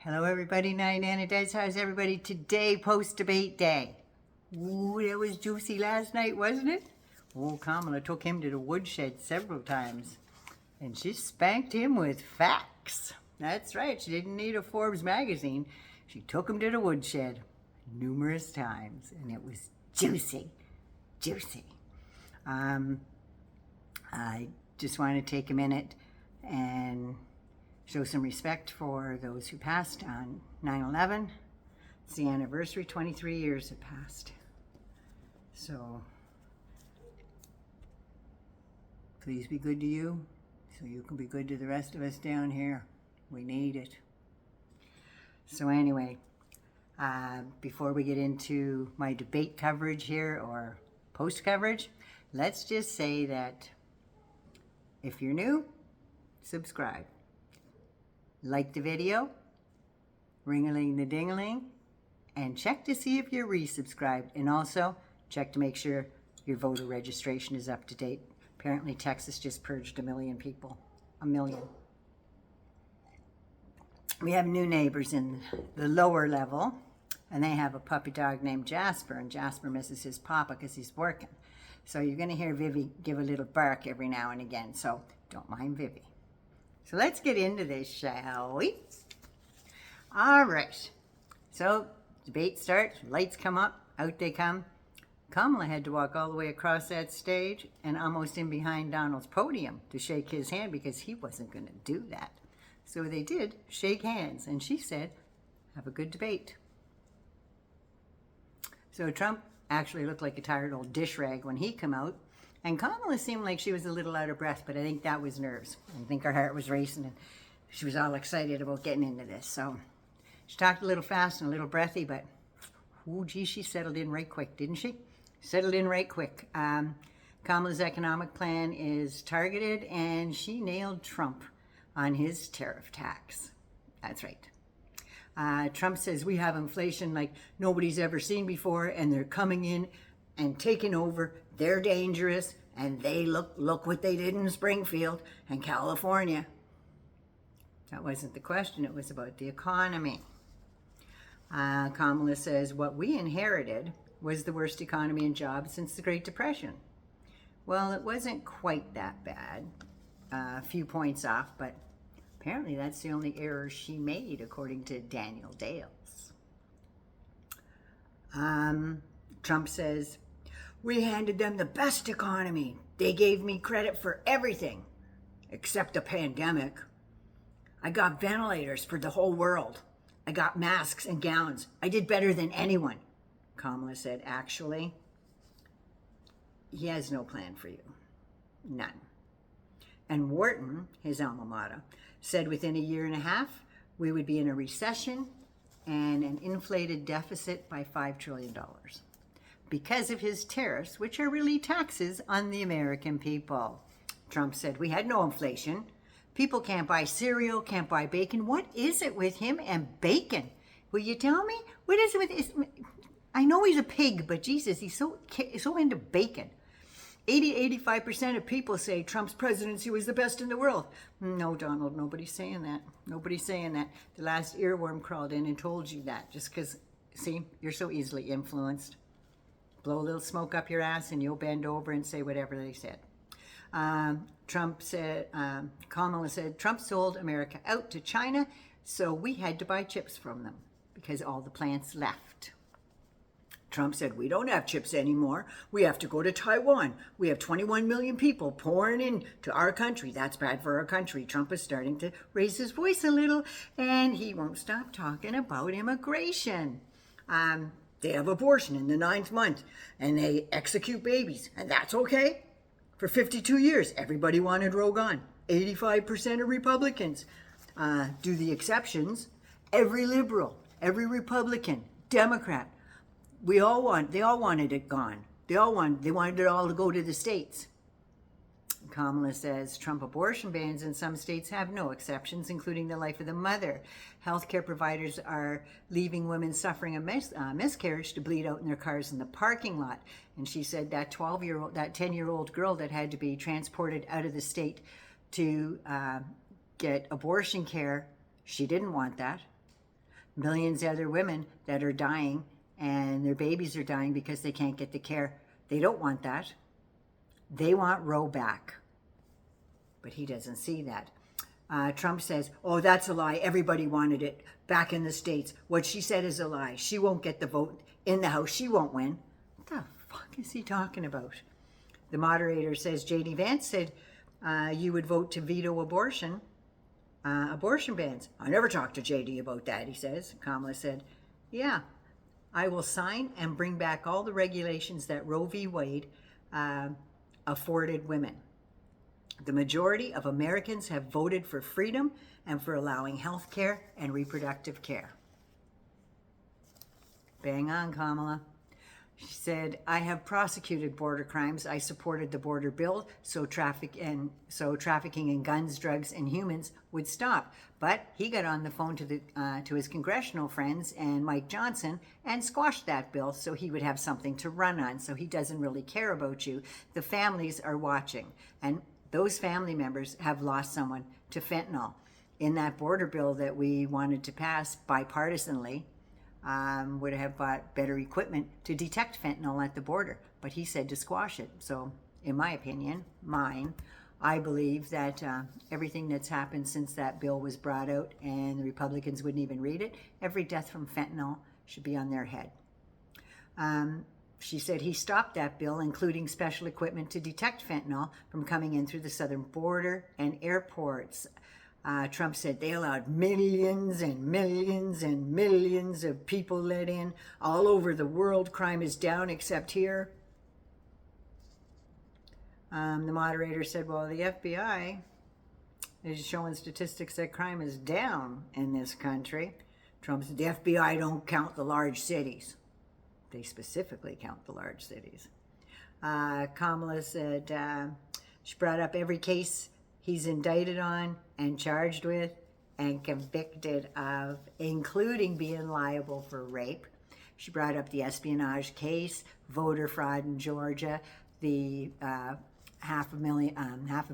Hello everybody, Nana Des. How's everybody today, post-debate day? Ooh, that was juicy last night, wasn't it? Oh, Kamala took him to the Woodshed several times, and she spanked him with facts. That's right, she didn't need a Forbes magazine. She took him to the Woodshed numerous times, and it was juicy, juicy. I just want to take a minute and show some respect for those who passed on 9/11. It's the anniversary, 23 years have passed. So please be good to you so you can be good to the rest of us down here. We need it. So anyway, before we get into my debate coverage here or post coverage, let's just say that if you're new, subscribe. Like the video, ring-a-ling-the-ding-a-ling, and check to see if you're resubscribed. And also, check to make sure your voter registration is up to date. Apparently, Texas just purged 1 million people. 1 million. We have new neighbors in the lower level, and they have a puppy dog named Jasper, and Jasper misses his papa because he's working. So you're going to hear Vivi give a little bark every now and again, so don't mind Vivi. So let's get into this, shall we? All right. So debate starts, lights come up, out they come. Kamala had to walk all the way across that stage and almost in behind Donald's podium to shake his hand because he wasn't going to do that. So they did shake hands, and she said, have a good debate. So Trump actually looked like a tired old dish rag when he came out. And Kamala seemed like she was a little out of breath, but I think that was nerves. I think her heart was racing, and she was all excited about getting into this. So she talked a little fast and a little breathy, but, oh, gee, she settled in right quick, didn't she? Settled in right quick. Kamala's economic plan is targeted, and she nailed Trump on his tariff tax. That's right. Trump says we have inflation like nobody's ever seen before, and they're coming in and taking over. They're dangerous, and they look what they did in Springfield and California. That wasn't the question. It was about the economy. Kamala says what we inherited was the worst economy and jobs since the Great Depression. Well, it wasn't quite that bad. A few points off, but apparently that's the only error she made, according to Daniel Dales. Trump says, we handed them the best economy. They gave me credit for everything, except the pandemic. I got ventilators for the whole world. I got masks and gowns. I did better than anyone. Kamala said, actually, he has no plan for you. None. And Wharton, his alma mater, said within a year and a half, we would be in a recession and an inflated deficit by $5 trillion. Because of his tariffs, which are really taxes on the American people. Trump said, we had no inflation. People can't buy cereal, can't buy bacon. What is it with him and bacon? Will you tell me? What is it with I know he's a pig, but Jesus, he's so into bacon. 85% of people say Trump's presidency was the best in the world. No, Donald, nobody's saying that. Nobody's saying that. The last earworm crawled in and told you that just because, see, you're so easily influenced. Blow a little smoke up your ass and you'll bend over and say whatever they said. Kamala said, Trump sold America out to China, so we had to buy chips from them because all the plants left. Trump said, we don't have chips anymore. We have to go to Taiwan. We have 21 million people pouring into our country. That's bad for our country. Trump is starting to raise his voice a little, and he won't stop talking about immigration. They have abortion in the 9th month, and they execute babies, and that's okay. For 52 years, everybody wanted Roe gone. 85% of Republicans. Do the exceptions. Every liberal, every Republican, Democrat, they all wanted it gone. They wanted it all to go to the states. Kamala says Trump abortion bans in some states have no exceptions, including the life of the mother. Healthcare providers are leaving women suffering a miscarriage to bleed out in their cars in the parking lot. And she said that 10-year-old girl that had to be transported out of the state to get abortion care, she didn't want that. millions of other women that are dying, and their babies are dying because they can't get the care. They don't want that. They want Roe back. But he doesn't see that. Trump says, oh, that's a lie. Everybody wanted it back in the States. What she said is a lie. She won't get the vote in the House. She won't win. What the fuck is he talking about? The moderator says, J.D. Vance said you would vote to veto abortion bans. I never talked to J.D. about that, he says. Kamala said, yeah, I will sign and bring back all the regulations that Roe v. Wade afforded women. The majority of Americans have voted for freedom and for allowing health care and reproductive care. Bang on, Kamala. She said, I have prosecuted border crimes. I supported the border bill so trafficking in guns, drugs, and humans would stop. But he got on the phone to his congressional friends and Mike Johnson and squashed that bill so he would have something to run on. So he doesn't really care about you. The families are watching, and those family members have lost someone to fentanyl. In that border bill that we wanted to pass bipartisanly, would have bought better equipment to detect fentanyl at the border, but he said to squash it. So in my opinion, I believe that everything that's happened since that bill was brought out and the Republicans wouldn't even read it, every death from fentanyl should be on their head. She said he stopped that bill, including special equipment to detect fentanyl from coming in through the southern border and airports. Trump said they allowed millions and millions and millions of people let in. All over the world, crime is down except here. The moderator said, well, the FBI is showing statistics that crime is down in this country. Trump said the FBI don't count the large cities. They specifically count the large cities. Kamala said she brought up every case he's indicted on and charged with and convicted of, including being liable for rape. She brought up the espionage case, voter fraud in Georgia, the $500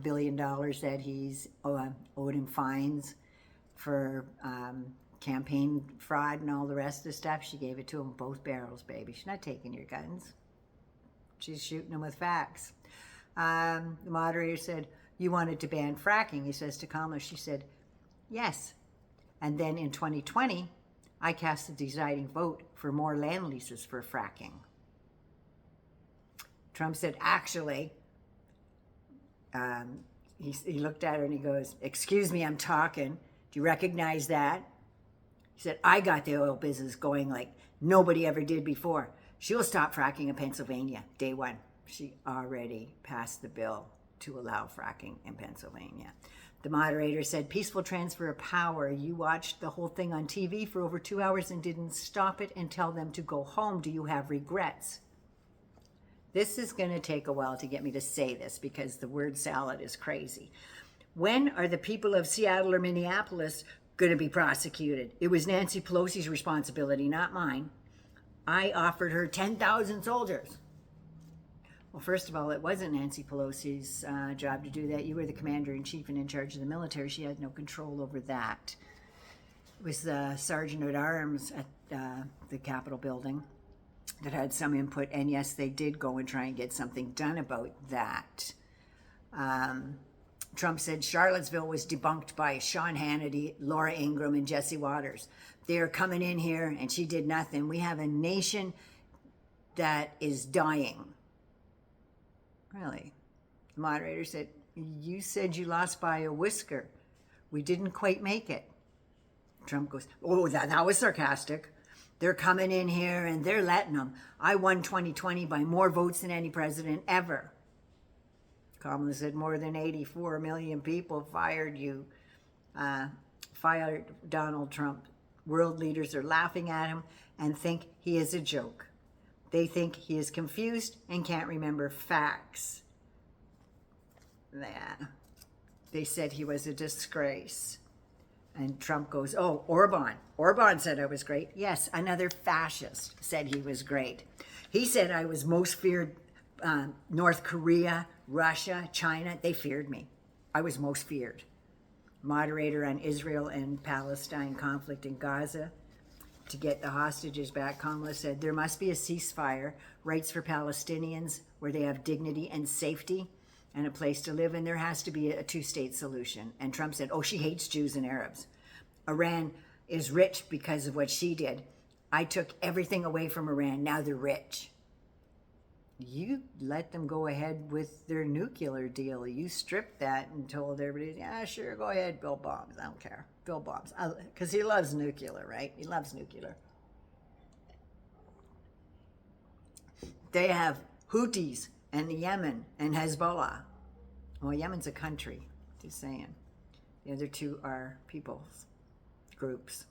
million that he's owed him fines for campaign fraud and all the rest of the stuff. She gave it to him both barrels, baby. She's not taking your guns. She's shooting them with facts. The moderator said, you wanted to ban fracking. He says to Kamala, she said, yes. And then in 2020, I cast the deciding vote for more land leases for fracking. Trump said, actually, he looked at her and he goes, excuse me, I'm talking. Do you recognize that? He said, I got the oil business going like nobody ever did before. She'll stop fracking in Pennsylvania, day one. She already passed the bill to allow fracking in Pennsylvania. The moderator said, peaceful transfer of power. You watched the whole thing on TV for over 2 hours and didn't stop it and tell them to go home. Do you have regrets? This is going to take a while to get me to say this because the word salad is crazy. When are the people of Seattle or Minneapolis going to be prosecuted? It was Nancy Pelosi's responsibility, not mine. I offered her 10,000 soldiers. Well, first of all, it wasn't Nancy Pelosi's job to do that. You were the commander-in-chief and in charge of the military. She had no control over that. It was the sergeant-at-arms at the Capitol building that had some input, and yes, they did go and try and get something done about that. Trump said Charlottesville was debunked by Sean Hannity, Laura Ingraham, and Jesse Waters. They're coming in here, and she did nothing. We have a nation that is dying. Really? The moderator said, you said you lost by a whisker. We didn't quite make it. Trump goes, oh, that was sarcastic. They're coming in here and they're letting them. I won 2020 by more votes than any president ever. Kamala said more than 84 million people fired Donald Trump. World leaders are laughing at him and think he is a joke. They think he is confused and can't remember facts. Yeah. They said he was a disgrace. And Trump goes, oh, Orban. Orban said I was great. Yes, another fascist said he was great. He said I was most feared. North Korea, Russia, China, they feared me. I was most feared. Moderator on Israel and Palestine conflict in Gaza. to get the hostages back. Kamala said there must be a ceasefire, rights for Palestinians where they have dignity and safety and a place to live, and there has to be a two-state solution. And Trump said, oh, she hates Jews and Arabs. Iran is rich because of what she did. I took everything away from Iran. Now they're rich. You let them go ahead with their nuclear deal. You stripped that and told everybody, yeah, sure, go ahead, build bombs. I don't care. Build bombs. Because he loves nuclear, right? He loves nuclear. They have Houthis and Yemen and Hezbollah. Well, Yemen's a country, just saying. The other two are peoples, groups.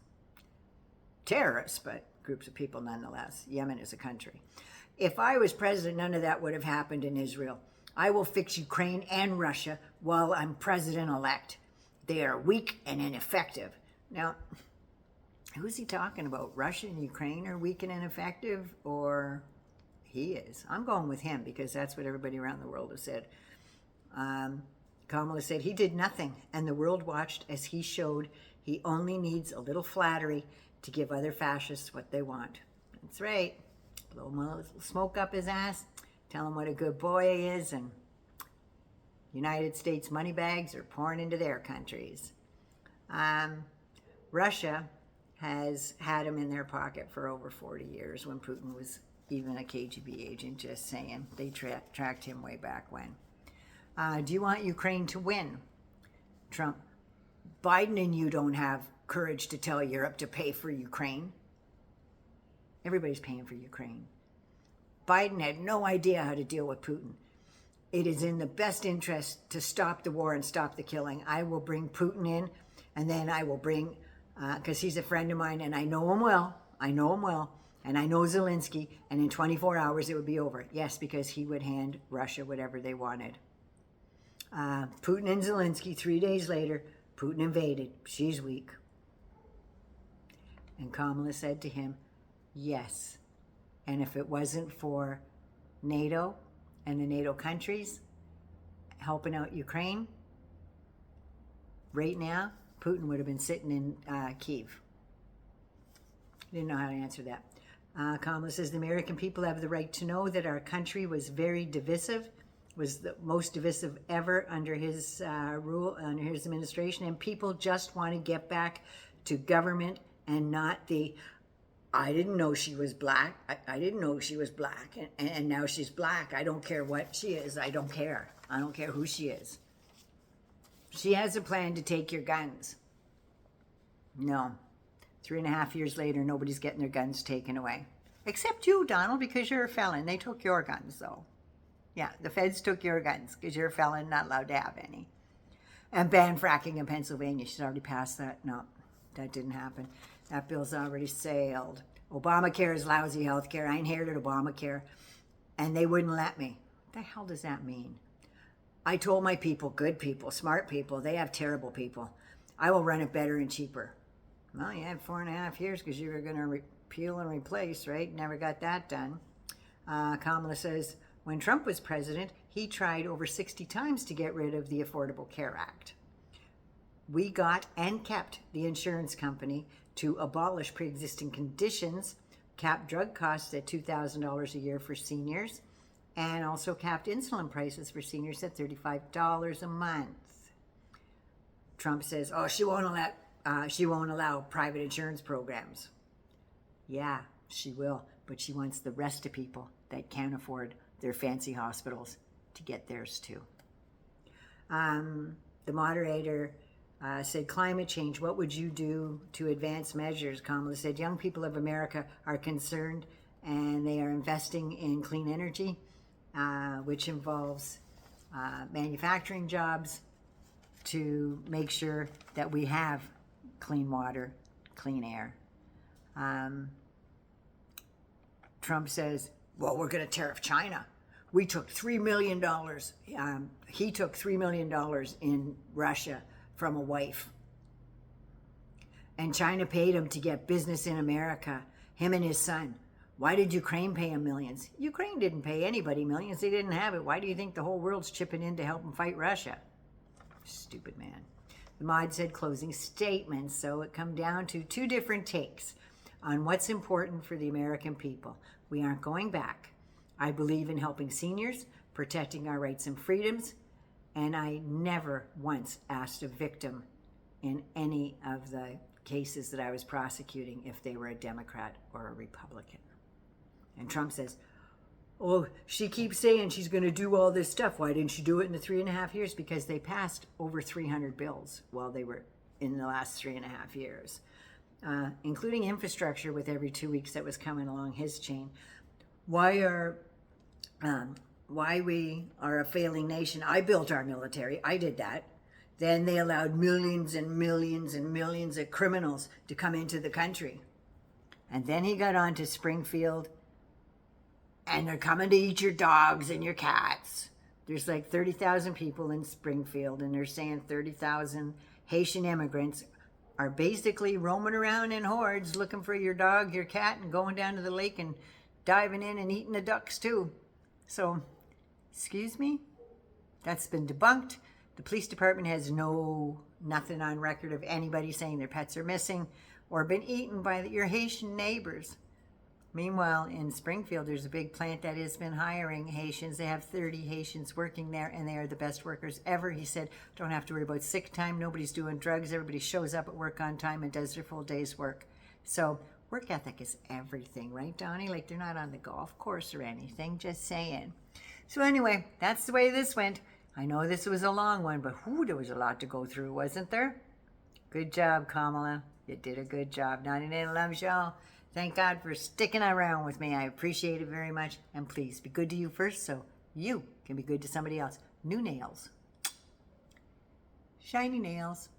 Terrorists, but groups of people nonetheless. Yemen is a country. If I was president, none of that would have happened in Israel. I will fix Ukraine and Russia while I'm president-elect. They are weak and ineffective. Now, who's he talking about? Russia and Ukraine are weak and ineffective, or he is? I'm going with him because that's what everybody around the world has said. Kamala said he did nothing, and the world watched as he showed he only needs a little flattery to give other fascists what they want. That's right. Blow him a little smoke up his ass, tell him what a good boy he is, and United States money bags are pouring into their countries. Russia has had him in their pocket for over 40 years when Putin was even a KGB agent, just saying. They tracked him way back when. Do you want Ukraine to win? Trump, Biden and you don't have courage to tell Europe to pay for Ukraine. Everybody's paying for Ukraine. Biden had no idea how to deal with Putin. It is in the best interest to stop the war and stop the killing. I will bring Putin in, and then I will bring, because he's a friend of mine, and I know him well. I know him well. And I know Zelensky, and in 24 hours it would be over. Yes, because he would hand Russia whatever they wanted. Putin and Zelensky, 3 days later, Putin invaded. She's weak. And Kamala said to him, yes. And if it wasn't for NATO and the NATO countries helping out Ukraine, right now, Putin would have been sitting in Kyiv. Didn't know how to answer that. Kamala says the American people have the right to know that our country was very divisive, was the most divisive ever under his rule, under his administration, and people just want to get back to government and not the, I didn't know she was black. I didn't know she was black, and now she's black. I don't care what she is. I don't care. I don't care who she is. She has a plan to take your guns. No. 3.5 years later, nobody's getting their guns taken away. Except you, Donald, because you're a felon. They took your guns, though. Yeah, the feds took your guns because you're a felon, not allowed to have any. And ban fracking in Pennsylvania. She's already passed that. No, that didn't happen. That bill's already sailed. Obamacare is lousy health care. I inherited Obamacare, and they wouldn't let me. What the hell does that mean? I told my people, good people, smart people, they have terrible people. I will run it better and cheaper. Well, you had 4.5 years because you were going to repeal and replace, right? Never got that done. Kamala says, when Trump was president, he tried over 60 times to get rid of the Affordable Care Act. We got and kept the insurance company to abolish pre-existing conditions, cap drug costs at $2,000 a year for seniors, and also capped insulin prices for seniors at $35 a month. Trump says, oh, she won't allow private insurance programs. Yeah, she will, but she wants the rest of people that can't afford their fancy hospitals to get theirs too. The moderator said, climate change, what would you do to advance measures? Kamala said, young people of America are concerned and they are investing in clean energy, which involves manufacturing jobs to make sure that we have clean water, clean air. Trump says, well, we're going to tariff China. We took $3 million. He took $3 million in Russia from a wife. And China paid him to get business in America, him and his son. Why did Ukraine pay him millions? Ukraine didn't pay anybody millions. They didn't have it. Why do you think the whole world's chipping in to help him fight Russia? Stupid man. The mod said closing statements, so it come down to two different takes. on what's important for the American people. We aren't going back. I believe in helping seniors, protecting our rights and freedoms, and I never once asked a victim in any of the cases that I was prosecuting if they were a Democrat or a Republican. And Trump says, oh, she keeps saying she's going to do all this stuff. Why didn't she do it in the 3.5 years? Because they passed over 300 bills while they were in the last 3.5 years, including infrastructure with every 2 weeks that was coming along his chain. Why we are a failing nation. I built our military. I did that. Then they allowed millions and millions and millions of criminals to come into the country. And then he got on to Springfield, and they're coming to eat your dogs and your cats. There's like 30,000 people in Springfield, and they're saying 30,000 Haitian immigrants are basically roaming around in hordes looking for your dog, your cat, and going down to the lake and diving in and eating the ducks too. So, excuse me? That's been debunked. The police department has nothing on record of anybody saying their pets are missing or been eaten by your Haitian neighbors. Meanwhile, in Springfield, there's a big plant that has been hiring Haitians. They have 30 Haitians working there, and they are the best workers ever. He said, don't have to worry about sick time. Nobody's doing drugs. Everybody shows up at work on time and does their full day's work. So work ethic is everything, right, Donnie? Like they're not on the golf course or anything, just saying. So anyway, that's the way this went. I know this was a long one, but there was a lot to go through, wasn't there? Good job, Kamala. You did a good job. 99 loves y'all. Thank God for sticking around with me. I appreciate it very much. And please be good to you first so you can be good to somebody else. New nails. Shiny nails.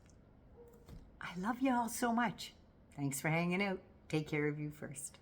I love y'all so much. Thanks for hanging out. Take care of you first.